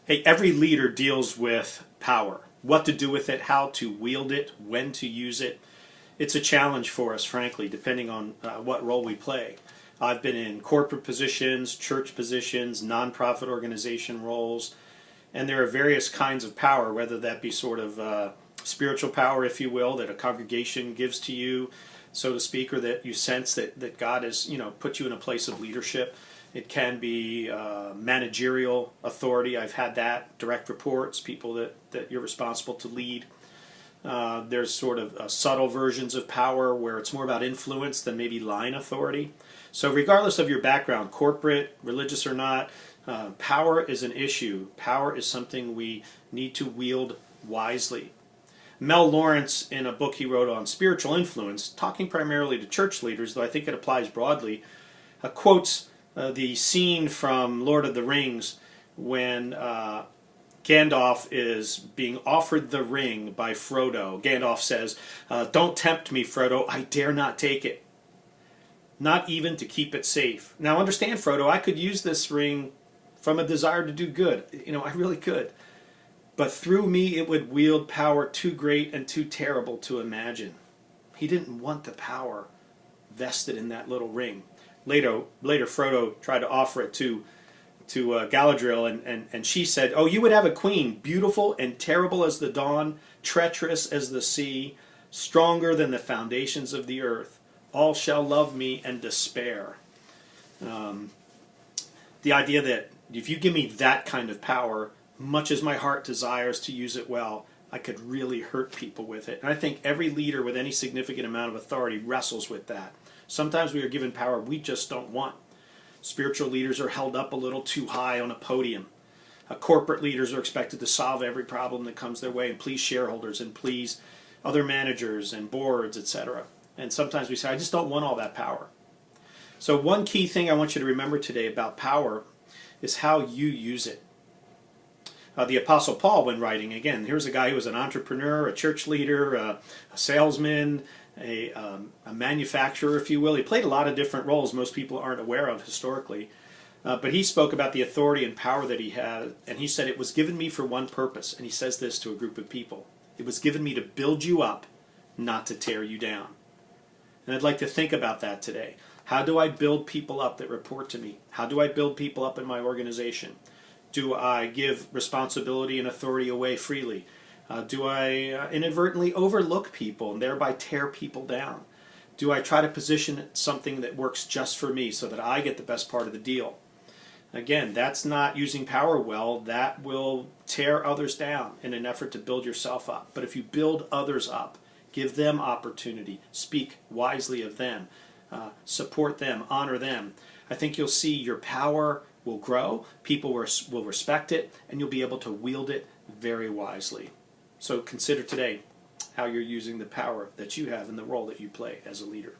Hey, every leader deals with power. What to do with it, how to wield it, when to use it. It's a challenge for us, frankly, depending on what role we play. I've been in corporate positions, church positions, nonprofit organization roles, and there are various kinds of power, whether that be sort of spiritual power, if you will, that a congregation gives to you, so to speak, or that you sense that God has, put you in a place of leadership. It can be managerial authority. I've had that, direct reports, people that you're responsible to lead. There's sort of subtle versions of power where it's more about influence than maybe line authority. So regardless of your background, corporate, religious or not, power is an issue. Power is something we need to wield wisely. Mel Lawrence, in a book he wrote on spiritual influence, talking primarily to church leaders, though I think it applies broadly, quotes the scene from Lord of the Rings when Gandalf is being offered the ring by Frodo. Gandalf says, "Don't tempt me, Frodo. I dare not take it. Not even to keep it safe." Now understand, Frodo, I could use this ring from a desire to do good. I really could. But through me it would wield power too great and too terrible to imagine. He didn't want the power vested in that little ring. Later Frodo tried to offer it to Galadriel, and she said, "Oh, you would have a queen, beautiful and terrible as the dawn, treacherous as the sea, stronger than the foundations of the earth. All shall love me and despair." The idea that if you give me that kind of power, much as my heart desires to use it well, I could really hurt people with it. And I think every leader with any significant amount of authority wrestles with that. Sometimes we are given power we just don't want. Spiritual leaders are held up a little too high on a podium. Corporate leaders are expected to solve every problem that comes their way and please shareholders and please other managers and boards, etc. And sometimes we say, I just don't want all that power. So one key thing I want you to remember today about power is how you use it. The Apostle Paul, when writing, again, here's a guy who was an entrepreneur, a church leader, a salesman, a manufacturer, if you will. He played a lot of different roles most people aren't aware of historically. But he spoke about the authority and power that he had, and he said, "It was given me for one purpose." And he says this to a group of people. "It was given me to build you up, not to tear you down." And I'd like to think about that today. How do I build people up that report to me? How do I build people up in my organization? Do I give responsibility and authority away freely? Do I inadvertently overlook people and thereby tear people down? Do I try to position something that works just for me so that I get the best part of the deal? Again, that's not using power well. That will tear others down in an effort to build yourself up. But if you build others up, give them opportunity, speak wisely of them, support them, honor them, I think you'll see your power will grow, people will respect it, and you'll be able to wield it very wisely. So consider today how you're using the power that you have in the role that you play as a leader.